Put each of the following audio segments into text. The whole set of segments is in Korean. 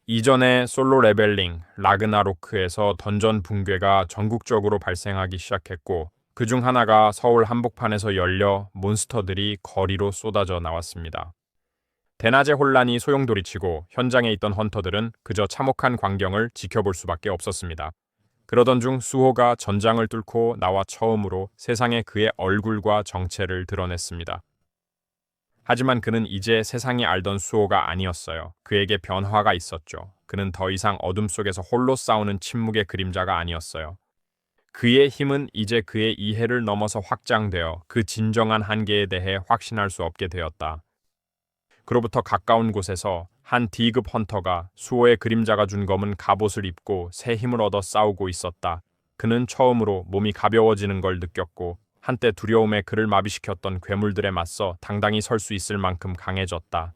이전에 솔로 레벨링, 라그나로크에서 던전 붕괴가 전국적으로 발생하기 시작했고, 그중 하나가 서울 한복판에서 열려 몬스터들이 거리로 쏟아져 나왔습니다. 대낮의 혼란이 소용돌이치고 현장에 있던 헌터들은 그저 참혹한 광경을 지켜볼 수밖에 없었습니다. 그러던 중 수호가 전장을 뚫고 나와 처음으로 세상에 그의 얼굴과 정체를 드러냈습니다. 하지만 그는 이제 세상이 알던 수호가 아니었어요. 그에게 변화가 있었죠. 그는 더 이상 어둠 속에서 홀로 싸우는 침묵의 그림자가 아니었어요. 그의 힘은 이제 그의 이해를 넘어서 확장되어 그 진정한 한계에 대해 확신할 수 없게 되었다. 그로부터 가까운 곳에서 한 D급 헌터가 수호의 그림자가 준 검은 갑옷을 입고 새 힘을 얻어 싸우고 있었다. 그는 처음으로 몸이 가벼워지는 걸 느꼈고 한때 두려움에 그를 마비시켰던 괴물들에 맞서 당당히 설 수 있을 만큼 강해졌다.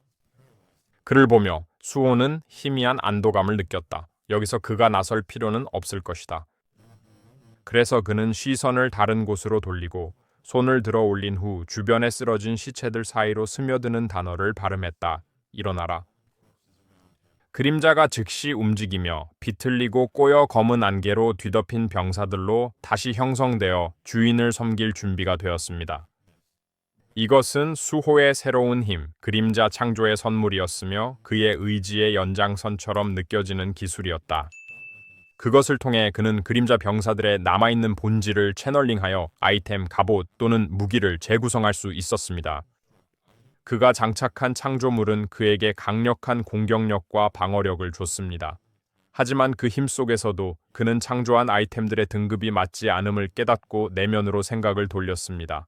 그를 보며 수호는 희미한 안도감을 느꼈다. 여기서 그가 나설 필요는 없을 것이다. 그래서 그는 시선을 다른 곳으로 돌리고 손을 들어 올린 후 주변에 쓰러진 시체들 사이로 스며드는 단어를 발음했다. 일어나라. 그림자가 즉시 움직이며 비틀리고 꼬여 검은 안개로 뒤덮인 병사들로 다시 형성되어 주인을 섬길 준비가 되었습니다. 이것은 수호의 새로운 힘, 그림자 창조의 선물이었으며 그의 의지의 연장선처럼 느껴지는 기술이었다. 그것을 통해 그는 그림자 병사들의 남아있는 본질을 채널링하여 아이템, 갑옷 또는 무기를 재구성할 수 있었습니다. 그가 장착한 창조물은 그에게 강력한 공격력과 방어력을 줬습니다. 하지만 그 힘 속에서도 그는 창조한 아이템들의 등급이 맞지 않음을 깨닫고 내면으로 생각을 돌렸습니다.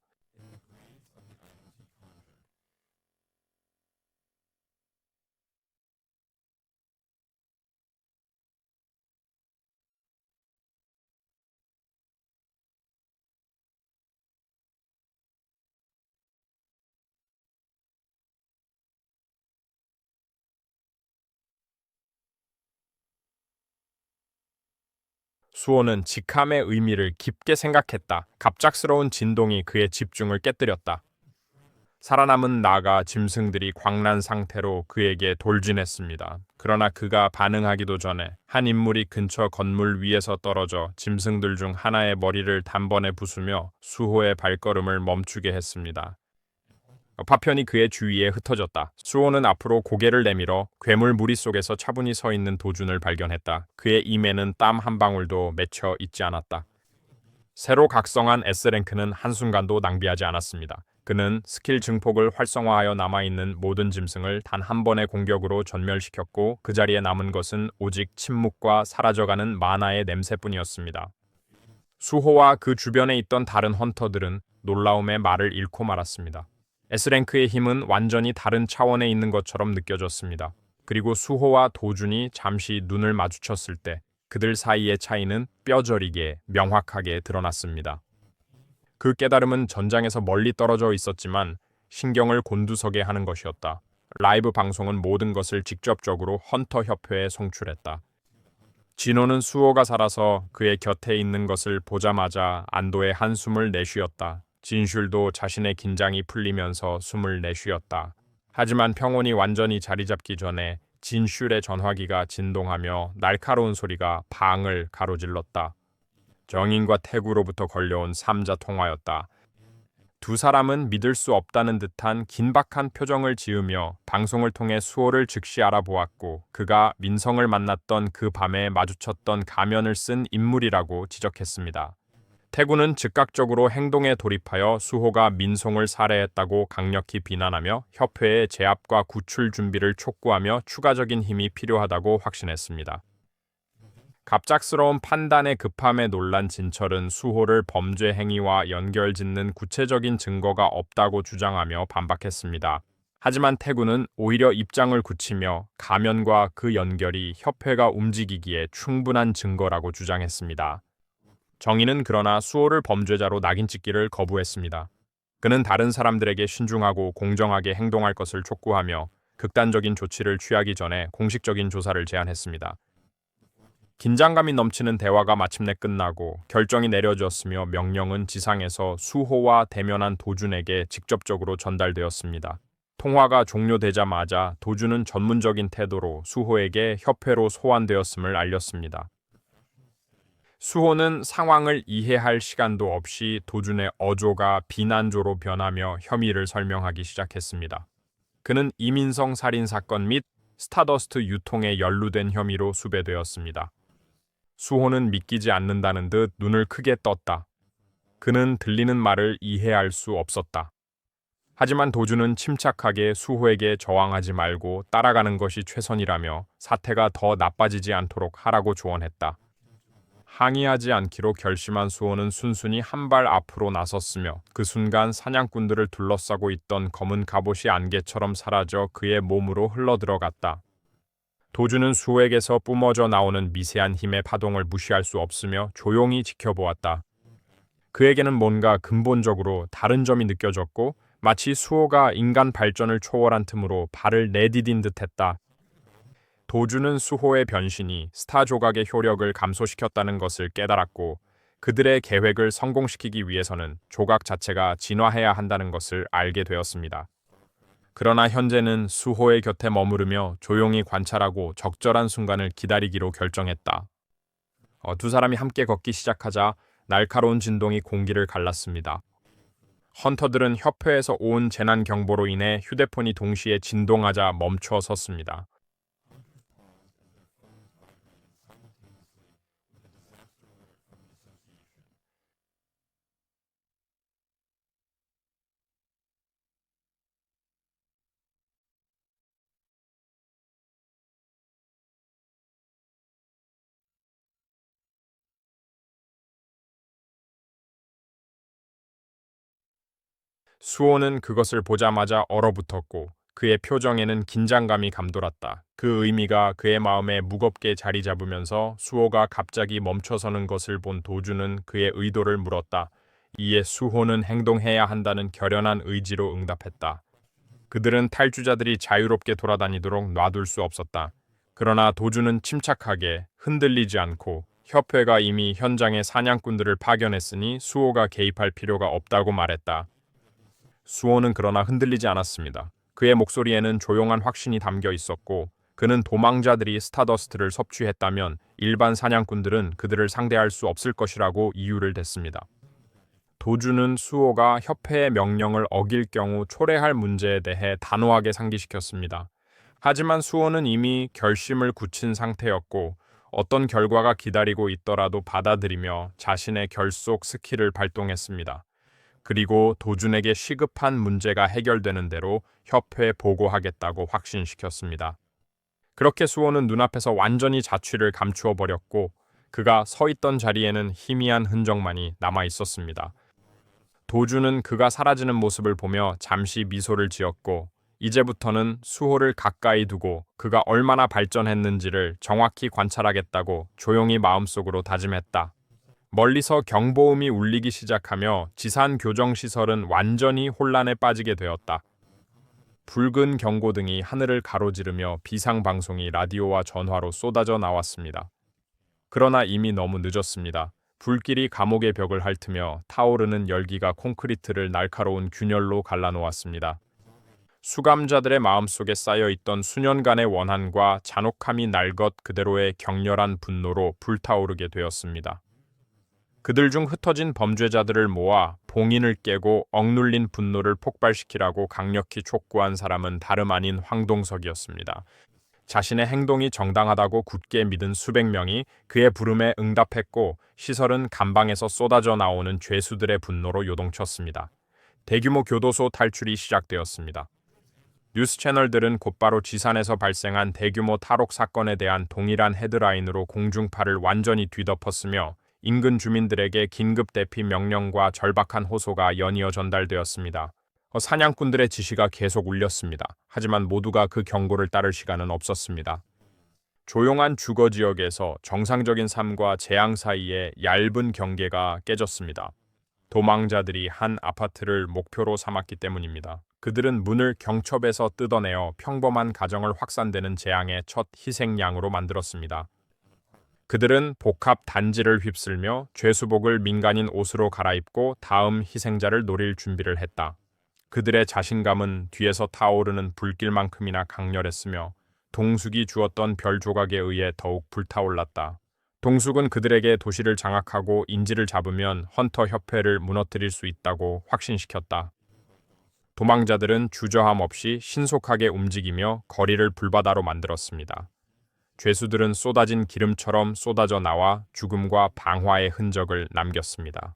수호는 직함의 의미를 깊게 생각했다. 갑작스러운 진동이 그의 집중을 깨뜨렸다. 살아남은 나가 짐승들이 광란 상태로 그에게 돌진했습니다. 그러나 그가 반응하기도 전에 한 인물이 근처 건물 위에서 떨어져 짐승들 중 하나의 머리를 단번에 부수며 수호의 발걸음을 멈추게 했습니다. 파편이 그의 주위에 흩어졌다. 수호는 앞으로 고개를 내밀어 괴물 무리 속에서 차분히 서 있는 도준을 발견했다. 그의 임에는 땀 한 방울도 맺혀 있지 않았다. 새로 각성한 S랭크는 한순간도 낭비하지 않았습니다. 그는 스킬 증폭을 활성화하여 남아있는 모든 짐승을 단 한 번의 공격으로 전멸시켰고 그 자리에 남은 것은 오직 침묵과 사라져가는 마나의 냄새뿐이었습니다. 수호와 그 주변에 있던 다른 헌터들은 놀라움에 말을 잃고 말았습니다. S랭크의 힘은 완전히 다른 차원에 있는 것처럼 느껴졌습니다. 그리고 수호와 도준이 잠시 눈을 마주쳤을 때 그들 사이의 차이는 뼈저리게 명확하게 드러났습니다. 그 깨달음은 전장에서 멀리 떨어져 있었지만 신경을 곤두서게 하는 것이었다. 라이브 방송은 모든 것을 직접적으로 헌터 협회에 송출했다. 진호는 수호가 살아서 그의 곁에 있는 것을 보자마자 안도의 한숨을 내쉬었다. 진슐도 자신의 긴장이 풀리면서 숨을 내쉬었다. 하지만 평온이 완전히 자리 잡기 전에 진슐의 전화기가 진동하며 날카로운 소리가 방을 가로질렀다. 정인과 태구로부터 걸려온 삼자 통화였다. 두 사람은 믿을 수 없다는 듯한 긴박한 표정을 지으며 방송을 통해 수호를 즉시 알아보았고 그가 민성을 만났던 그 밤에 마주쳤던 가면을 쓴 인물이라고 지적했습니다. 태구는 즉각적으로 행동에 돌입하여 수호가 민송을 살해했다고 강력히 비난하며 협회의 제압과 구출 준비를 촉구하며 추가적인 힘이 필요하다고 확신했습니다. 갑작스러운 판단의 급함에 놀란 진철은 수호를 범죄 행위와 연결짓는 구체적인 증거가 없다고 주장하며 반박했습니다. 하지만 태구는 오히려 입장을 굳히며 가면과 그 연결이 협회가 움직이기에 충분한 증거라고 주장했습니다. 정의는 그러나 수호를 범죄자로 낙인 찍기를 거부했습니다. 그는 다른 사람들에게 신중하고 공정하게 행동할 것을 촉구하며 극단적인 조치를 취하기 전에 공식적인 조사를 제안했습니다. 긴장감이 넘치는 대화가 마침내 끝나고 결정이 내려졌으며 명령은 지상에서 수호와 대면한 도준에게 직접적으로 전달되었습니다. 통화가 종료되자마자 도주는 전문적인 태도로 수호에게 협회로 소환되었음을 알렸습니다. 수호는 상황을 이해할 시간도 없이 도준의 어조가 비난조로 변하며 혐의를 설명하기 시작했습니다. 그는 이민성 살인 사건 및 스타더스트 유통에 연루된 혐의로 수배되었습니다. 수호는 믿기지 않는다는 듯 눈을 크게 떴다. 그는 들리는 말을 이해할 수 없었다. 하지만 도준은 침착하게 수호에게 저항하지 말고 따라가는 것이 최선이라며 사태가 더 나빠지지 않도록 하라고 조언했다. 항의하지 않기로 결심한 수호는 순순히 한 발 앞으로 나섰으며 그 순간 사냥꾼들을 둘러싸고 있던 검은 갑옷이 안개처럼 사라져 그의 몸으로 흘러들어갔다. 도주는 수호에게서 뿜어져 나오는 미세한 힘의 파동을 무시할 수 없으며 조용히 지켜보았다. 그에게는 뭔가 근본적으로 다른 점이 느껴졌고 마치 수호가 인간 발전을 초월한 틈으로 발을 내디딘 듯했다. 도주는 수호의 변신이 스타 조각의 효력을 감소시켰다는 것을 깨달았고 그들의 계획을 성공시키기 위해서는 조각 자체가 진화해야 한다는 것을 알게 되었습니다. 그러나 현재는 수호의 곁에 머무르며 조용히 관찰하고 적절한 순간을 기다리기로 결정했다. 두 사람이 함께 걷기 시작하자 날카로운 진동이 공기를 갈랐습니다. 헌터들은 협회에서 온 재난 경보로 인해 휴대폰이 동시에 진동하자 멈춰 섰습니다. 수호는 그것을 보자마자 얼어붙었고 그의 표정에는 긴장감이 감돌았다. 그 의미가 그의 마음에 무겁게 자리 잡으면서 수호가 갑자기 멈춰서는 것을 본 도주는 그의 의도를 물었다. 이에 수호는 행동해야 한다는 결연한 의지로 응답했다. 그들은 탈주자들이 자유롭게 돌아다니도록 놔둘 수 없었다. 그러나 도주는 침착하게 흔들리지 않고 협회가 이미 현장에 사냥꾼들을 파견했으니 수호가 개입할 필요가 없다고 말했다. 수호는 그러나 흔들리지 않았습니다. 그의 목소리에는 조용한 확신이 담겨 있었고 그는 도망자들이 스타더스트를 섭취했다면 일반 사냥꾼들은 그들을 상대할 수 없을 것이라고 이유를 댔습니다. 도주는 수호가 협회의 명령을 어길 경우 초래할 문제에 대해 단호하게 상기시켰습니다. 하지만 수호는 이미 결심을 굳힌 상태였고 어떤 결과가 기다리고 있더라도 받아들이며 자신의 결속 스킬을 발동했습니다. 그리고 도준에게 시급한 문제가 해결되는 대로 협회에 보고하겠다고 확신시켰습니다. 그렇게 수호는 눈앞에서 완전히 자취를 감추어 버렸고 그가 서 있던 자리에는 희미한 흔적만이 남아 있었습니다. 도준은 그가 사라지는 모습을 보며 잠시 미소를 지었고 이제부터는 수호를 가까이 두고 그가 얼마나 발전했는지를 정확히 관찰하겠다고 조용히 마음속으로 다짐했다. 멀리서 경보음이 울리기 시작하며 지산 교정시설은 완전히 혼란에 빠지게 되었다. 붉은 경고등이 하늘을 가로지르며 비상방송이 라디오와 전화로 쏟아져 나왔습니다. 그러나 이미 너무 늦었습니다. 불길이 감옥의 벽을 핥으며 타오르는 열기가 콘크리트를 날카로운 균열로 갈라놓았습니다. 수감자들의 마음속에 쌓여있던 수년간의 원한과 잔혹함이 날 것 그대로의 격렬한 분노로 불타오르게 되었습니다. 그들 중 흩어진 범죄자들을 모아 봉인을 깨고 억눌린 분노를 폭발시키라고 강력히 촉구한 사람은 다름 아닌 황동석이었습니다. 자신의 행동이 정당하다고 굳게 믿은 수백 명이 그의 부름에 응답했고 시설은 감방에서 쏟아져 나오는 죄수들의 분노로 요동쳤습니다. 대규모 교도소 탈출이 시작되었습니다. 뉴스 채널들은 곧바로 지산에서 발생한 대규모 탈옥 사건에 대한 동일한 헤드라인으로 공중파를 완전히 뒤덮었으며 인근 주민들에게 긴급 대피 명령과 절박한 호소가 연이어 전달되었습니다. 사냥꾼들의 지시가 계속 울렸습니다. 하지만 모두가 그 경고를 따를 시간은 없었습니다. 조용한 주거 지역에서 정상적인 삶과 재앙 사이에 얇은 경계가 깨졌습니다. 도망자들이 한 아파트를 목표로 삼았기 때문입니다. 그들은 문을 경첩에서 뜯어내어 평범한 가정을 확산되는 재앙의 첫 희생양으로 만들었습니다. 그들은 복합 단지를 휩쓸며 죄수복을 민간인 옷으로 갈아입고 다음 희생자를 노릴 준비를 했다. 그들의 자신감은 뒤에서 타오르는 불길만큼이나 강렬했으며 동숙이 주었던 별 조각에 의해 더욱 불타올랐다. 동숙은 그들에게 도시를 장악하고 인지를 잡으면 헌터 협회를 무너뜨릴 수 있다고 확신시켰다. 도망자들은 주저함 없이 신속하게 움직이며 거리를 불바다로 만들었습니다. 죄수들은 쏟아진 기름처럼 쏟아져 나와 죽음과 방화의 흔적을 남겼습니다.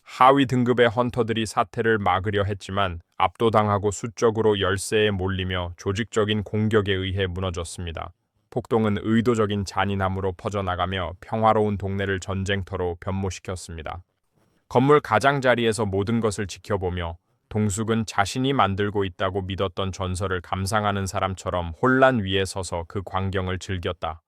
하위 등급의 헌터들이 사태를 막으려 했지만 압도당하고 수적으로 열세에 몰리며 조직적인 공격에 의해 무너졌습니다. 폭동은 의도적인 잔인함으로 퍼져나가며 평화로운 동네를 전쟁터로 변모시켰습니다. 건물 가장자리에서 모든 것을 지켜보며 동숙은 자신이 만들고 있다고 믿었던 전설을 감상하는 사람처럼 혼란 위에 서서 그 광경을 즐겼다.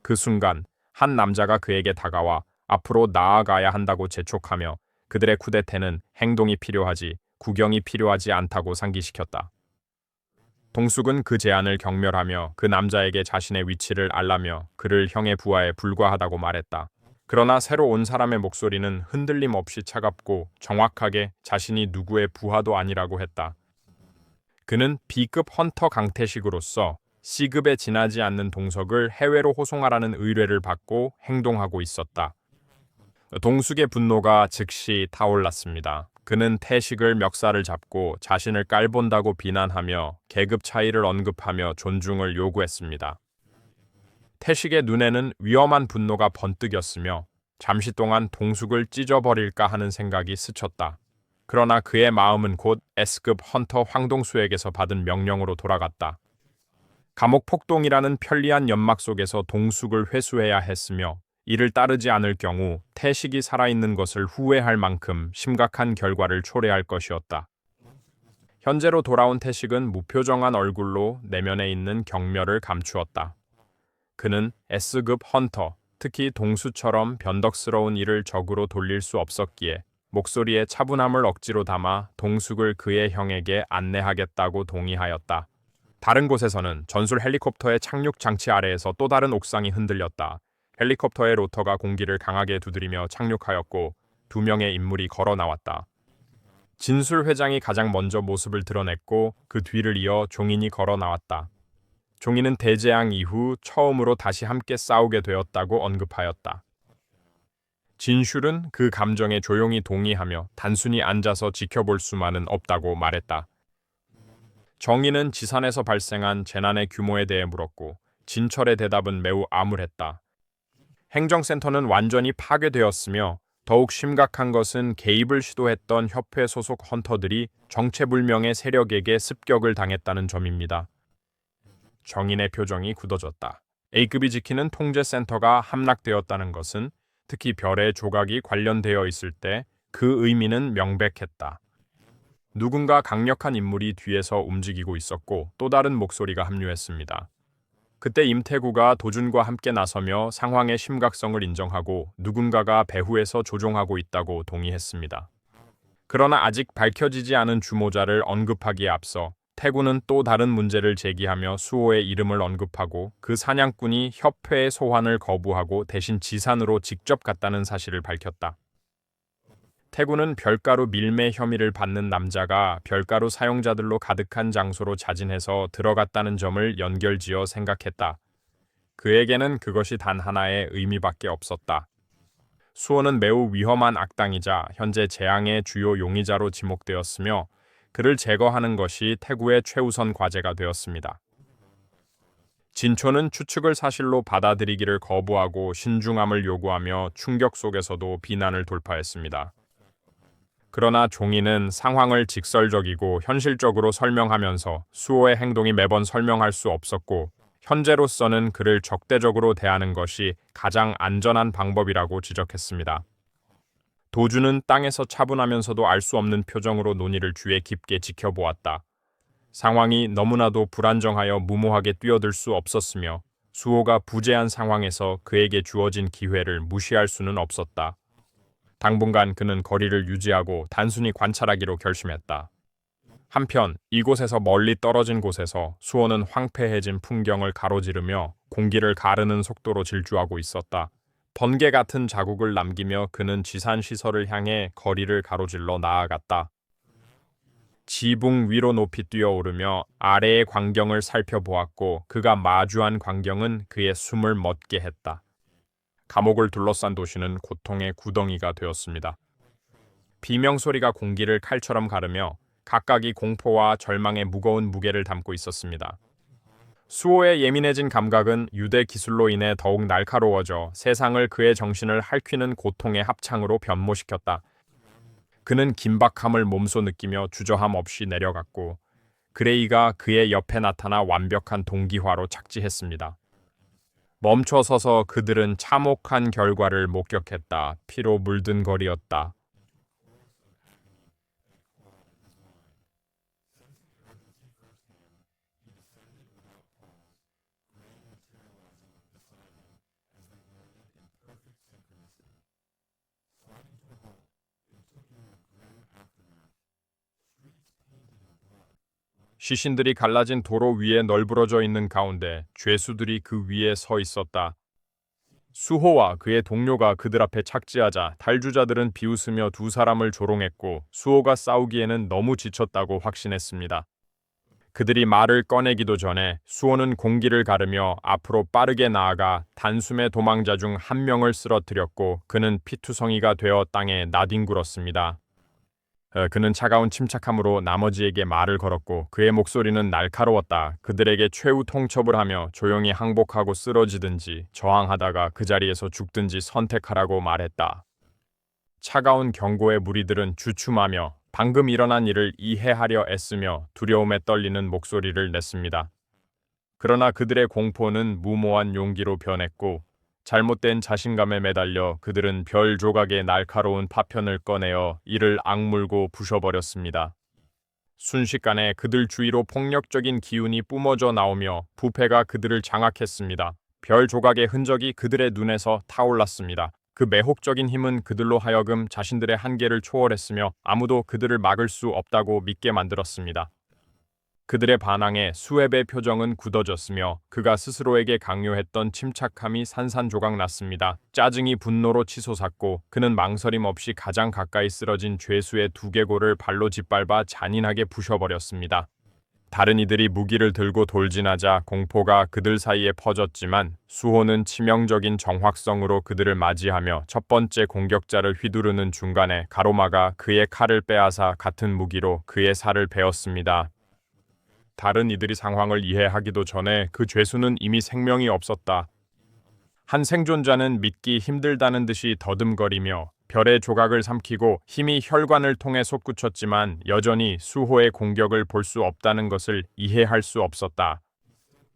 그 순간 한 남자가 그에게 다가와 앞으로 나아가야 한다고 재촉하며 그들의 쿠데테는 행동이 필요하지 구경이 필요하지 않다고 상기시켰다. 동숙은 그 제안을 경멸하며 그 남자에게 자신의 위치를 알라며 그를 형의 부하에 불과하다고 말했다. 그러나 새로 온 사람의 목소리는 흔들림 없이 차갑고 정확하게 자신이 누구의 부하도 아니라고 했다. 그는 B급 헌터 강태식으로서 C급에 지나지 않는 동석을 해외로 호송하라는 의뢰를 받고 행동하고 있었다. 동숙의 분노가 즉시 타올랐습니다. 그는 태식을 멱살을 잡고 자신을 깔본다고 비난하며 계급 차이를 언급하며 존중을 요구했습니다. 태식의 눈에는 위험한 분노가 번뜩였으며 잠시 동안 동숙을 찢어버릴까 하는 생각이 스쳤다. 그러나 그의 마음은 곧 S급 헌터 황동수에게서 받은 명령으로 돌아갔다. 감옥 폭동이라는 편리한 연막 속에서 동숙을 회수해야 했으며 이를 따르지 않을 경우 태식이 살아있는 것을 후회할 만큼 심각한 결과를 초래할 것이었다. 현재로 돌아온 태식은 무표정한 얼굴로 내면에 있는 경멸을 감추었다. 그는 S급 헌터, 특히 동수처럼 변덕스러운 일을 적으로 돌릴 수 없었기에 목소리에 차분함을 억지로 담아 동숙을 그의 형에게 안내하겠다고 동의하였다. 다른 곳에서는 전술 헬리콥터의 착륙 장치 아래에서 또 다른 옥상이 흔들렸다. 헬리콥터의 로터가 공기를 강하게 두드리며 착륙하였고 2명의 인물이 걸어 나왔다. 진술 회장이 가장 먼저 모습을 드러냈고 그 뒤를 이어 종인이 걸어 나왔다. 종인은 대재앙 이후 처음으로 다시 함께 싸우게 되었다고 언급하였다. 진슐은 그 감정에 조용히 동의하며 단순히 앉아서 지켜볼 수만은 없다고 말했다. 정인은 지산에서 발생한 재난의 규모에 대해 물었고 진철의 대답은 매우 암울했다. 행정센터는 완전히 파괴되었으며 더욱 심각한 것은 개입을 시도했던 협회 소속 헌터들이 정체불명의 세력에게 습격을 당했다는 점입니다. 정인의 표정이 굳어졌다. A급이 지키는 통제센터가 함락되었다는 것은 특히 별의 조각이 관련되어 있을 때 그 의미는 명백했다. 누군가 강력한 인물이 뒤에서 움직이고 있었고 또 다른 목소리가 합류했습니다. 그때 임태구가 도준과 함께 나서며 상황의 심각성을 인정하고 누군가가 배후에서 조종하고 있다고 동의했습니다. 그러나 아직 밝혀지지 않은 주모자를 언급하기에 앞서 태구는 또 다른 문제를 제기하며 수호의 이름을 언급하고 그 사냥꾼이 협회의 소환을 거부하고 대신 지산으로 직접 갔다는 사실을 밝혔다. 태구는 별가루 밀매 혐의를 받는 남자가 별가루 사용자들로 가득한 장소로 자진해서 들어갔다는 점을 연결지어 생각했다. 그에게는 그것이 단 하나의 의미밖에 없었다. 수호는 매우 위험한 악당이자 현재 재앙의 주요 용의자로 지목되었으며 그를 제거하는 것이 태구의 최우선 과제가 되었습니다. 진초는 추측을 사실로 받아들이기를 거부하고 신중함을 요구하며 충격 속에서도 비난을 돌파했습니다. 그러나 종이는 상황을 직설적이고 현실적으로 설명하면서 수호의 행동이 매번 설명할 수 없었고 현재로서는 그를 적대적으로 대하는 것이 가장 안전한 방법이라고 지적했습니다. 도주는 땅에서 차분하면서도 알 수 없는 표정으로 논의를 주의 깊게 지켜보았다. 상황이 너무나도 불안정하여 무모하게 뛰어들 수 없었으며 수호가 부재한 상황에서 그에게 주어진 기회를 무시할 수는 없었다. 당분간 그는 거리를 유지하고 단순히 관찰하기로 결심했다. 한편 이곳에서 멀리 떨어진 곳에서 수호는 황폐해진 풍경을 가로지르며 공기를 가르는 속도로 질주하고 있었다. 번개 같은 자국을 남기며 그는 지산 시설을 향해 거리를 가로질러 나아갔다. 지붕 위로 높이 뛰어오르며 아래의 광경을 살펴보았고 그가 마주한 광경은 그의 숨을 멎게 했다. 감옥을 둘러싼 도시는 고통의 구덩이가 되었습니다. 비명소리가 공기를 칼처럼 가르며 각각이 공포와 절망의 무거운 무게를 담고 있었습니다. 수호의 예민해진 감각은 유대 기술로 인해 더욱 날카로워져 세상을 그의 정신을 핥히는 고통의 합창으로 변모시켰다. 그는 긴박함을 몸소 느끼며 주저함 없이 내려갔고 그레이가 그의 옆에 나타나 완벽한 동기화로 착지했습니다. 멈춰 서서 그들은 참혹한 결과를 목격했다. 피로 물든 거리였다. 시신들이 갈라진 도로 위에 널브러져 있는 가운데 죄수들이 그 위에 서 있었다. 수호와 그의 동료가 그들 앞에 착지하자 탈주자들은 비웃으며 두 사람을 조롱했고 수호가 싸우기에는 너무 지쳤다고 확신했습니다. 그들이 말을 꺼내기도 전에 수호는 공기를 가르며 앞으로 빠르게 나아가 단숨에 도망자 중 한 명을 쓰러뜨렸고 그는 피투성이가 되어 땅에 나뒹굴었습니다. 그는 차가운 침착함으로 나머지에게 말을 걸었고 그의 목소리는 날카로웠다. 그들에게 최후 통첩을 하며 조용히 항복하고 쓰러지든지 저항하다가 그 자리에서 죽든지 선택하라고 말했다. 차가운 경고에 무리들은 주춤하며 방금 일어난 일을 이해하려 애쓰며 두려움에 떨리는 목소리를 냈습니다. 그러나 그들의 공포는 무모한 용기로 변했고 잘못된 자신감에 매달려 그들은 별 조각의 날카로운 파편을 꺼내어 이를 악물고 부셔버렸습니다. 순식간에 그들 주위로 폭력적인 기운이 뿜어져 나오며 부패가 그들을 장악했습니다. 별 조각의 흔적이 그들의 눈에서 타올랐습니다. 그 매혹적인 힘은 그들로 하여금 자신들의 한계를 초월했으며 아무도 그들을 막을 수 없다고 믿게 만들었습니다. 그들의 반항에 수엡의 표정은 굳어졌으며 그가 스스로에게 강요했던 침착함이 산산조각 났습니다. 짜증이 분노로 치솟았고 그는 망설임 없이 가장 가까이 쓰러진 죄수의 두개골을 발로 짓밟아 잔인하게 부셔버렸습니다. 다른 이들이 무기를 들고 돌진하자 공포가 그들 사이에 퍼졌지만 수호는 치명적인 정확성으로 그들을 맞이하며 첫 번째 공격자를 휘두르는 중간에 가로막아 그의 칼을 빼앗아 같은 무기로 그의 살을 베었습니다. 다른 이들이 상황을 이해하기도 전에 그 죄수는 이미 생명이 없었다. 한 생존자는 믿기 힘들다는 듯이 더듬거리며 별의 조각을 삼키고 힘이 혈관을 통해 솟구쳤지만 여전히 수호의 공격을 볼 수 없다는 것을 이해할 수 없었다.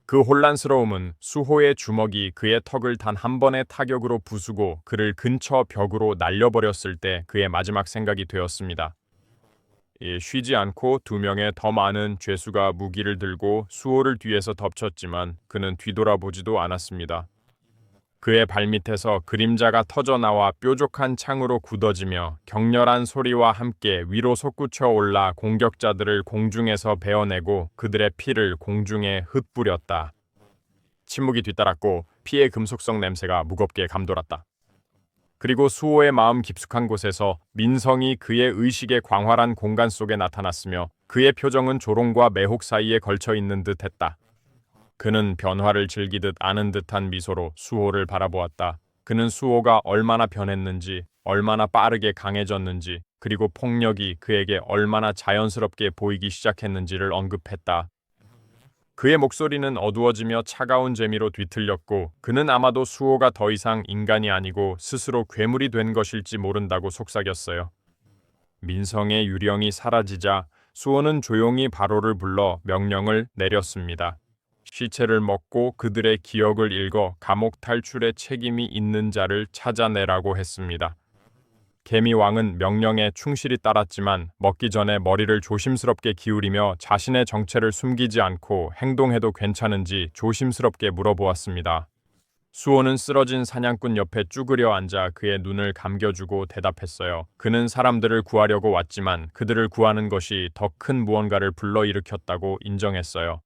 그 혼란스러움은 수호의 주먹이 그의 턱을 단 한 번의 타격으로 부수고 그를 근처 벽으로 날려버렸을 때 그의 마지막 생각이 되었습니다. 쉬지 않고 두 명의 더 많은 죄수가 무기를 들고 수호를 뒤에서 덮쳤지만 그는 뒤돌아보지도 않았습니다. 그의 발밑에서 그림자가 터져나와 뾰족한 창으로 굳어지며 격렬한 소리와 함께 위로 솟구쳐 올라 공격자들을 공중에서 베어내고 그들의 피를 공중에 흩뿌렸다. 침묵이 뒤따랐고 피의 금속성 냄새가 무겁게 감돌았다. 그리고 수호의 마음 깊숙한 곳에서 민성이 그의 의식의 광활한 공간 속에 나타났으며 그의 표정은 조롱과 매혹 사이에 걸쳐 있는 듯 했다. 그는 변화를 즐기듯 아는 듯한 미소로 수호를 바라보았다. 그는 수호가 얼마나 변했는지, 얼마나 빠르게 강해졌는지, 그리고 폭력이 그에게 얼마나 자연스럽게 보이기 시작했는지를 언급했다. 그의 목소리는 어두워지며 차가운 재미로 뒤틀렸고 그는 아마도 수호가 더 이상 인간이 아니고 스스로 괴물이 된 것일지 모른다고 속삭였어요. 민성의 유령이 사라지자 수호는 조용히 바로를 불러 명령을 내렸습니다. 시체를 먹고 그들의 기억을 읽어 감옥 탈출의 책임이 있는 자를 찾아내라고 했습니다. 개미왕은 명령에 충실히 따랐지만 먹기 전에 머리를 조심스럽게 기울이며 자신의 정체를 숨기지 않고 행동해도 괜찮은지 조심스럽게 물어보았습니다. 수호는 쓰러진 사냥꾼 옆에 쭈그려 앉아 그의 눈을 감겨주고 대답했어요. 그는 사람들을 구하려고 왔지만 그들을 구하는 것이 더 큰 무언가를 불러일으켰다고 인정했어요.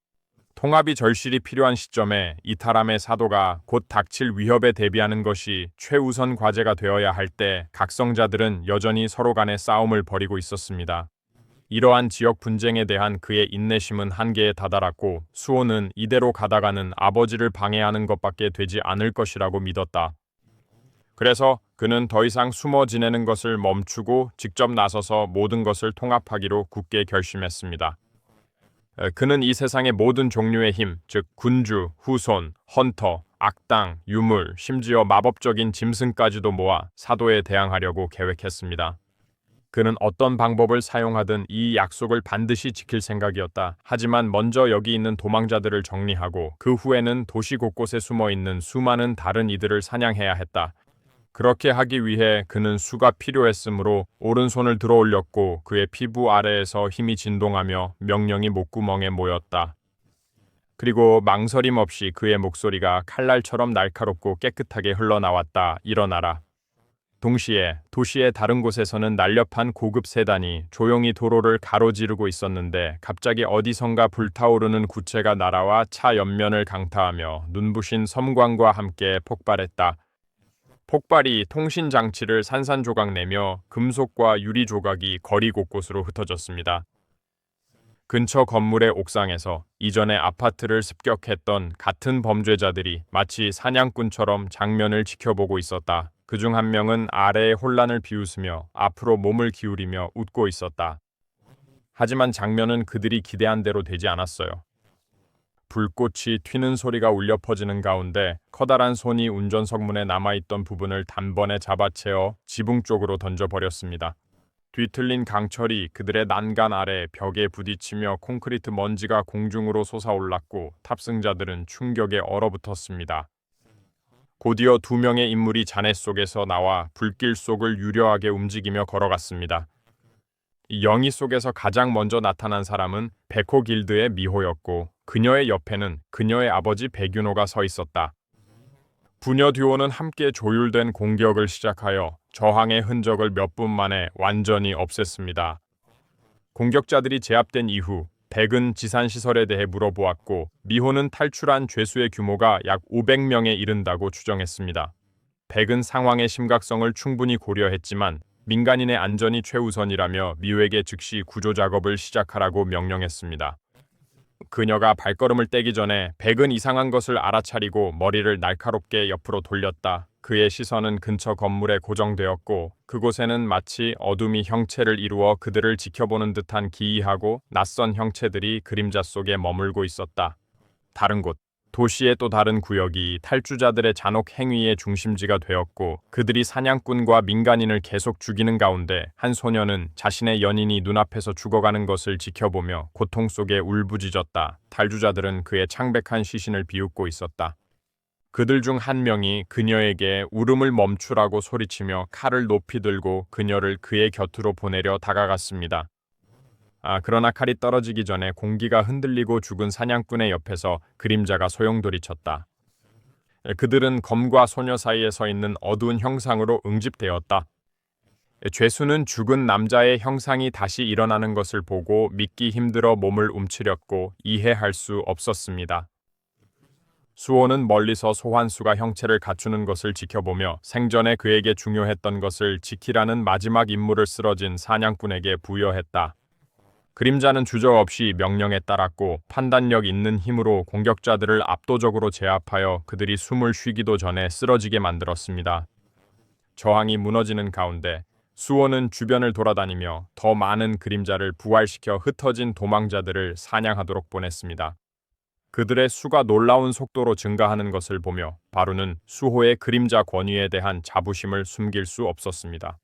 통합이 절실히 필요한 시점에 이탈함의 사도가 곧 닥칠 위협에 대비하는 것이 최우선 과제가 되어야 할 때 각성자들은 여전히 서로 간의 싸움을 벌이고 있었습니다. 이러한 지역 분쟁에 대한 그의 인내심은 한계에 다다랐고 수호는 이대로 가다가는 아버지를 방해하는 것밖에 되지 않을 것이라고 믿었다. 그래서 그는 더 이상 숨어 지내는 것을 멈추고 직접 나서서 모든 것을 통합하기로 굳게 결심했습니다. 그는 이 세상의 모든 종류의 힘, 즉 군주, 후손, 헌터, 악당, 유물, 심지어 마법적인 짐승까지도 모아 사도에 대항하려고 계획했습니다. 그는 어떤 방법을 사용하든 이 약속을 반드시 지킬 생각이었다. 하지만 먼저 여기 있는 도망자들을 정리하고 그 후에는 도시 곳곳에 숨어 있는 수많은 다른 이들을 사냥해야 했다. 그렇게 하기 위해 그는 수가 필요했으므로 오른손을 들어 올렸고 그의 피부 아래에서 힘이 진동하며 명령이 목구멍에 모였다. 그리고 망설임 없이 그의 목소리가 칼날처럼 날카롭고 깨끗하게 흘러나왔다. 일어나라. 동시에 도시의 다른 곳에서는 날렵한 고급 세단이 조용히 도로를 가로지르고 있었는데 갑자기 어디선가 불타오르는 구체가 날아와 차 옆면을 강타하며 눈부신 섬광과 함께 폭발했다. 폭발이 통신 장치를 산산조각내며 금속과 유리 조각이 거리 곳곳으로 흩어졌습니다. 근처 건물의 옥상에서 이전에 아파트를 습격했던 같은 범죄자들이 마치 사냥꾼처럼 장면을 지켜보고 있었다. 그중 한 명은 아래의 혼란을 비웃으며 앞으로 몸을 기울이며 웃고 있었다. 하지만 장면은 그들이 기대한 대로 되지 않았어요. 불꽃이 튀는 소리가 울려 퍼지는 가운데 커다란 손이 운전석 문에 남아있던 부분을 단번에 잡아채어 지붕 쪽으로 던져버렸습니다. 뒤틀린 강철이 그들의 난간 아래 벽에 부딪히며 콘크리트 먼지가 공중으로 솟아올랐고 탑승자들은 충격에 얼어붙었습니다. 곧이어 두 명의 인물이 잔해 속에서 나와 불길 속을 유려하게 움직이며 걸어갔습니다. 이 영희 속에서 가장 먼저 나타난 사람은 백호 길드의 미호였고 그녀의 옆에는 그녀의 아버지 백윤호가 서 있었다. 부녀 듀오는 함께 조율된 공격을 시작하여 저항의 흔적을 몇 분 만에 완전히 없앴습니다. 공격자들이 제압된 이후 백은 지산시설에 대해 물어보았고 미호는 탈출한 죄수의 규모가 약 500명에 이른다고 추정했습니다. 백은 상황의 심각성을 충분히 고려했지만 민간인의 안전이 최우선이라며 미호에게 즉시 구조 작업을 시작하라고 명령했습니다. 그녀가 발걸음을 떼기 전에 백은 이상한 것을 알아차리고 머리를 날카롭게 옆으로 돌렸다. 그의 시선은 근처 건물에 고정되었고 그곳에는 마치 어둠이 형체를 이루어 그들을 지켜보는 듯한 기이하고 낯선 형체들이 그림자 속에 머물고 있었다. 다른 곳, 도시의 또 다른 구역이 탈주자들의 잔혹 행위의 중심지가 되었고 그들이 사냥꾼과 민간인을 계속 죽이는 가운데 한 소녀는 자신의 연인이 눈앞에서 죽어가는 것을 지켜보며 고통 속에 울부짖었다. 탈주자들은 그의 창백한 시신을 비웃고 있었다. 그들 중 한 명이 그녀에게 울음을 멈추라고 소리치며 칼을 높이 들고 그녀를 그의 곁으로 보내려 다가갔습니다. 그러나 칼이 떨어지기 전에 공기가 흔들리고 죽은 사냥꾼의 옆에서 그림자가 소용돌이쳤다. 그들은 검과 소녀 사이에 서 있는 어두운 형상으로 응집되었다. 죄수는 죽은 남자의 형상이 다시 일어나는 것을 보고 믿기 힘들어 몸을 움츠렸고 이해할 수 없었습니다. 수호는 멀리서 소환수가 형체를 갖추는 것을 지켜보며 생전에 그에게 중요했던 것을 지키라는 마지막 임무를 쓰러진 사냥꾼에게 부여했다. 그림자는 주저없이 명령에 따랐고 판단력 있는 힘으로 공격자들을 압도적으로 제압하여 그들이 숨을 쉬기도 전에 쓰러지게 만들었습니다. 저항이 무너지는 가운데 수호는 주변을 돌아다니며 더 많은 그림자를 부활시켜 흩어진 도망자들을 사냥하도록 보냈습니다. 그들의 수가 놀라운 속도로 증가하는 것을 보며 바루는 수호의 그림자 권위에 대한 자부심을 숨길 수 없었습니다.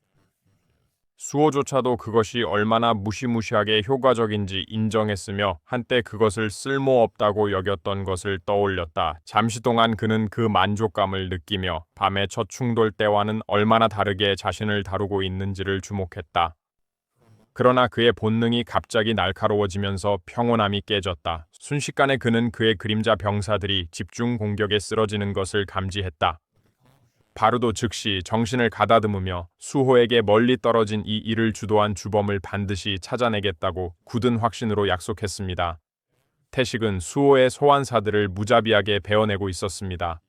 수호조차도 그것이 얼마나 무시무시하게 효과적인지 인정했으며 한때 그것을 쓸모없다고 여겼던 것을 떠올렸다. 잠시 동안 그는 그 만족감을 느끼며 밤의 첫 충돌 때와는 얼마나 다르게 자신을 다루고 있는지를 주목했다. 그러나 그의 본능이 갑자기 날카로워지면서 평온함이 깨졌다. 순식간에 그는 그의 그림자 병사들이 집중 공격에 쓰러지는 것을 감지했다. 바루도 즉시 정신을 가다듬으며 수호에게 멀리 떨어진 이 일을 주도한 주범을 반드시 찾아내겠다고 굳은 확신으로 약속했습니다. 태식은 수호의 소환사들을 무자비하게 베어내고 있었습니다.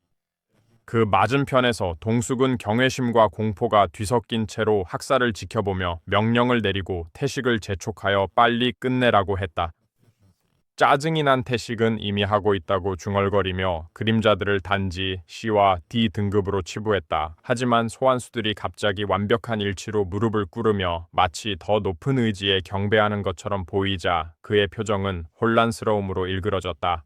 그 맞은편에서 동숙은 경외심과 공포가 뒤섞인 채로 학살을 지켜보며 명령을 내리고 태식을 재촉하여 빨리 끝내라고 했다. 짜증이 난 태식은 이미 하고 있다고 중얼거리며 그림자들을 단지 C와 D 등급으로 치부했다. 하지만 소환수들이 갑자기 완벽한 일치로 무릎을 꿇으며 마치 더 높은 의지에 경배하는 것처럼 보이자 그의 표정은 혼란스러움으로 일그러졌다.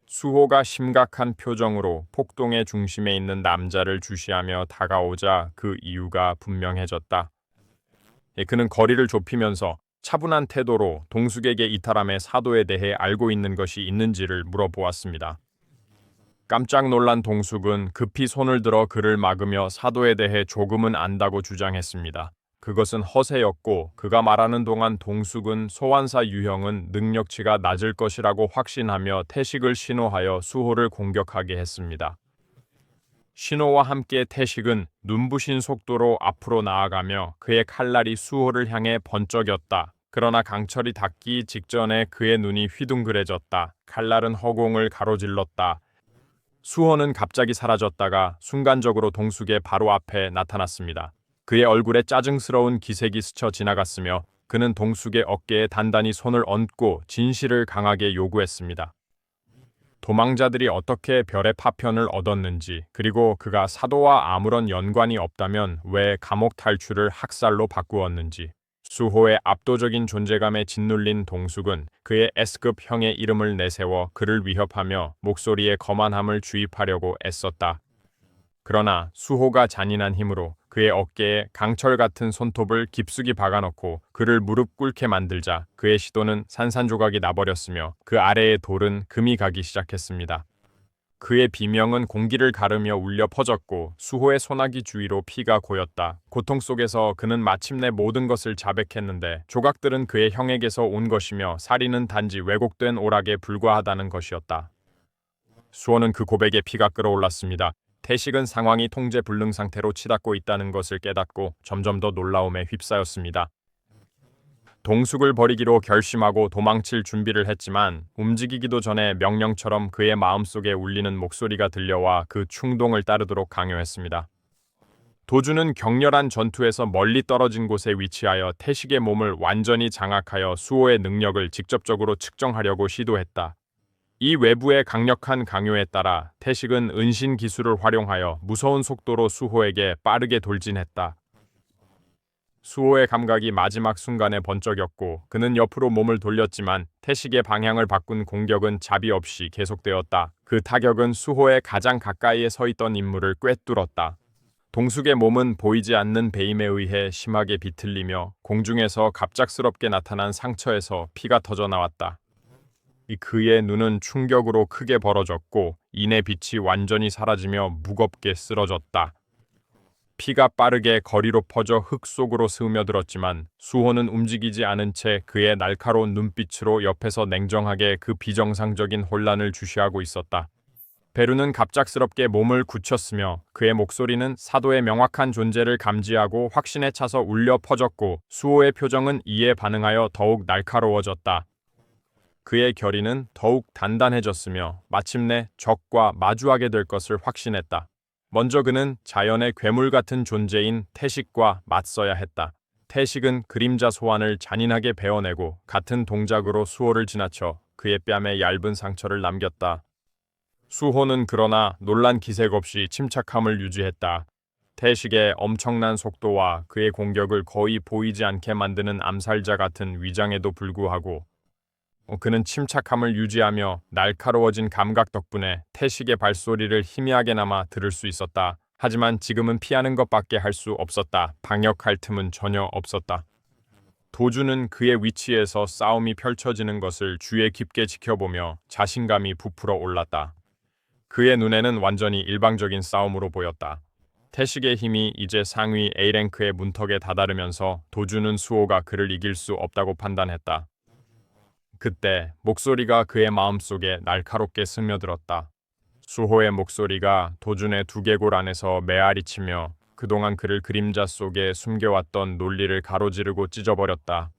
수호가 심각한 표정으로 폭동의 중심에 있는 남자를 주시하며 다가오자 그 이유가 분명해졌다. 그는 거리를 좁히면서 차분한 태도로 동숙에게 이탈함의 사도에 대해 알고 있는 것이 있는지를 물어보았습니다. 깜짝 놀란 동숙은 급히 손을 들어 그를 막으며 사도에 대해 조금은 안다고 주장했습니다. 그것은 허세였고 그가 말하는 동안 동숙은 소환사 유형은 능력치가 낮을 것이라고 확신하며 태식을 신호하여 수호를 공격하게 했습니다. 신호와 함께 태식은 눈부신 속도로 앞으로 나아가며 그의 칼날이 수호를 향해 번쩍였다. 그러나 강철이 닿기 직전에 그의 눈이 휘둥그레졌다. 칼날은 허공을 가로질렀다. 수호는 갑자기 사라졌다가 순간적으로 동숙의 바로 앞에 나타났습니다. 그의 얼굴에 짜증스러운 기색이 스쳐 지나갔으며 그는 동숙의 어깨에 단단히 손을 얹고 진실을 강하게 요구했습니다. 도망자들이 어떻게 별의 파편을 얻었는지, 그리고 그가 사도와 아무런 연관이 없다면 왜 감옥 탈출을 학살로 바꾸었는지. 수호의 압도적인 존재감에 짓눌린 동숙은 그의 S급 형의 이름을 내세워 그를 위협하며 목소리에 거만함을 주입하려고 애썼다. 그러나 수호가 잔인한 힘으로 그의 어깨에 강철 같은 손톱을 깊숙이 박아넣고 그를 무릎 꿇게 만들자 그의 시도는 산산조각이 나버렸으며 그 아래의 돌은 금이 가기 시작했습니다. 그의 비명은 공기를 가르며 울려 퍼졌고 수호의 소나기 주위로 피가 고였다. 고통 속에서 그는 마침내 모든 것을 자백했는데 조각들은 그의 형에게서 온 것이며 살인은 단지 왜곡된 오락에 불과하다는 것이었다. 수호는 그 고백에 피가 끓어올랐습니다. 태식은 상황이 통제 불능 상태로 치닫고 있다는 것을 깨닫고 점점 더 놀라움에 휩싸였습니다. 동숙을 버리기로 결심하고 도망칠 준비를 했지만 움직이기도 전에 명령처럼 그의 마음속에 울리는 목소리가 들려와 그 충동을 따르도록 강요했습니다. 도주는 격렬한 전투에서 멀리 떨어진 곳에 위치하여 태식의 몸을 완전히 장악하여 수호의 능력을 직접적으로 측정하려고 시도했다. 이 외부의 강력한 강요에 따라 태식은 은신 기술을 활용하여 무서운 속도로 수호에게 빠르게 돌진했다. 수호의 감각이 마지막 순간에 번쩍였고 그는 옆으로 몸을 돌렸지만 태식의 방향을 바꾼 공격은 자비 없이 계속되었다. 그 타격은 수호의 가장 가까이에 서 있던 인물을 꿰뚫었다. 동숙의 몸은 보이지 않는 배임에 의해 심하게 비틀리며 공중에서 갑작스럽게 나타난 상처에서 피가 터져나왔다. 그의 눈은 충격으로 크게 벌어졌고 인의 빛이 완전히 사라지며 무겁게 쓰러졌다. 피가 빠르게 거리로 퍼져 흙 속으로 스며들었지만 수호는 움직이지 않은 채 그의 날카로운 눈빛으로 옆에서 냉정하게 그 비정상적인 혼란을 주시하고 있었다. 베루는 갑작스럽게 몸을 굳혔으며 그의 목소리는 사도의 명확한 존재를 감지하고 확신에 차서 울려 퍼졌고 수호의 표정은 이에 반응하여 더욱 날카로워졌다. 그의 결의는 더욱 단단해졌으며 마침내 적과 마주하게 될 것을 확신했다. 먼저 그는 자연의 괴물 같은 존재인 태식과 맞서야 했다. 태식은 그림자 소환을 잔인하게 베어내고 같은 동작으로 수호를 지나쳐 그의 뺨에 얇은 상처를 남겼다. 수호는 그러나 놀란 기색 없이 침착함을 유지했다. 태식의 엄청난 속도와 그의 공격을 거의 보이지 않게 만드는 암살자 같은 위장에도 불구하고 그는 침착함을 유지하며 날카로워진 감각 덕분에 태식의 발소리를 희미하게나마 들을 수 있었다. 하지만 지금은 피하는 것밖에 할 수 없었다. 방역할 틈은 전혀 없었다. 도주는 그의 위치에서 싸움이 펼쳐지는 것을 주의 깊게 지켜보며 자신감이 부풀어 올랐다. 그의 눈에는 완전히 일방적인 싸움으로 보였다. 태식의 힘이 이제 상위 A랭크의 문턱에 다다르면서 도주는 수호가 그를 이길 수 없다고 판단했다. 그때 목소리가 그의 마음속에 날카롭게 스며들었다. 수호의 목소리가 도준의 두개골 안에서 메아리치며 그동안 그를 그림자 속에 숨겨왔던 논리를 가로지르고 찢어버렸다.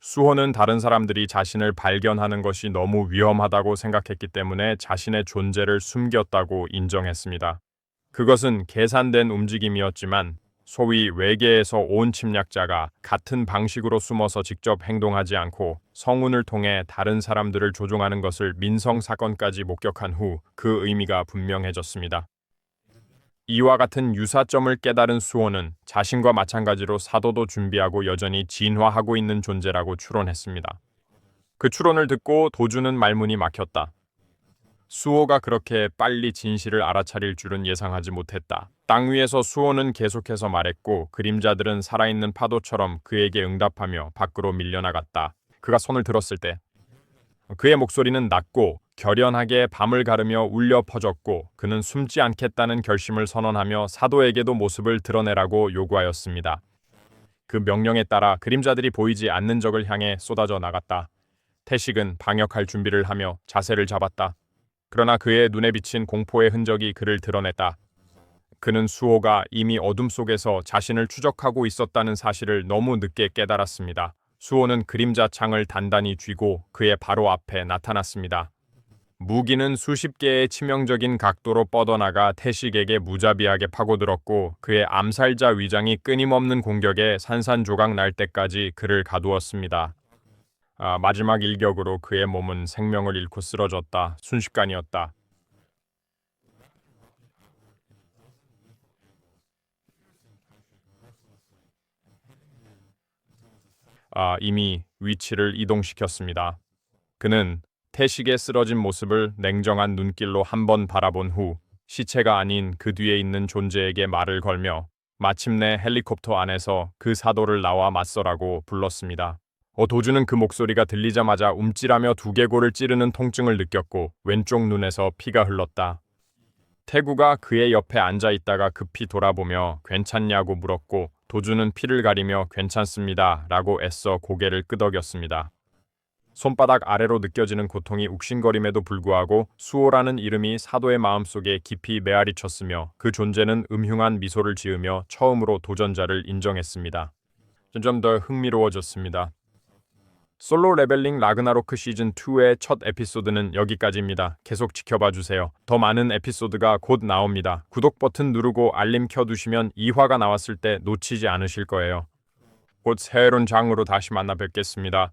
수호는 다른 사람들이 자신을 발견하는 것이 너무 위험하다고 생각했기 때문에 자신의 존재를 숨겼다고 인정했습니다. 그것은 계산된 움직임이었지만 소위 외계에서 온 침략자가 같은 방식으로 숨어서 직접 행동하지 않고 성운을 통해 다른 사람들을 조종하는 것을 민성 사건까지 목격한 후 그 의미가 분명해졌습니다. 이와 같은 유사점을 깨달은 수호는 자신과 마찬가지로 사도도 준비하고 여전히 진화하고 있는 존재라고 추론했습니다. 그 추론을 듣고 도주는 말문이 막혔다. 수호가 그렇게 빨리 진실을 알아차릴 줄은 예상하지 못했다. 땅 위에서 수호는 계속해서 말했고 그림자들은 살아있는 파도처럼 그에게 응답하며 밖으로 밀려나갔다. 그가 손을 들었을 때 그의 목소리는 낮고 결연하게 밤을 가르며 울려 퍼졌고 그는 숨지 않겠다는 결심을 선언하며 사도에게도 모습을 드러내라고 요구하였습니다. 그 명령에 따라 그림자들이 보이지 않는 적을 향해 쏟아져 나갔다. 태식은 방역할 준비를 하며 자세를 잡았다. 그러나 그의 눈에 비친 공포의 흔적이 그를 드러냈다. 그는 수호가 이미 어둠 속에서 자신을 추적하고 있었다는 사실을 너무 늦게 깨달았습니다. 수호는 그림자 창을 단단히 쥐고 그의 바로 앞에 나타났습니다. 무기는 수십 개의 치명적인 각도로 뻗어나가 태식에게 무자비하게 파고들었고 그의 암살자 위장이 끊임없는 공격에 산산조각 날 때까지 그를 가두었습니다. 마지막 일격으로 그의 몸은 생명을 잃고 쓰러졌다. 순식간이었다. 이미 위치를 이동시켰습니다. 그는 태식의 쓰러진 모습을 냉정한 눈길로 한 번 바라본 후 시체가 아닌 그 뒤에 있는 존재에게 말을 걸며 마침내 헬리콥터 안에서 그 사도를 나와 맞서라고 불렀습니다. 도주는 그 목소리가 들리자마자 움찔하며 두개골을 찌르는 통증을 느꼈고 왼쪽 눈에서 피가 흘렀다. 태구가 그의 옆에 앉아 있다가 급히 돌아보며 괜찮냐고 물었고 도주는 피를 가리며 괜찮습니다 라고 애써 고개를 끄덕였습니다. 손바닥 아래로 느껴지는 고통이 욱신거림에도 불구하고 수호라는 이름이 사도의 마음속에 깊이 메아리 쳤으며 그 존재는 음흉한 미소를 지으며 처음으로 도전자를 인정했습니다. 좀 더 흥미로워졌습니다. 솔로 레벨링 라그나로크 시즌2의 첫 에피소드는 여기까지입니다. 계속 지켜봐 주세요. 더 많은 에피소드가 곧 나옵니다. 구독 버튼 누르고 알림 켜두시면 2화가 나왔을 때 놓치지 않으실 거예요. 곧 새로운 장으로 다시 만나 뵙겠습니다.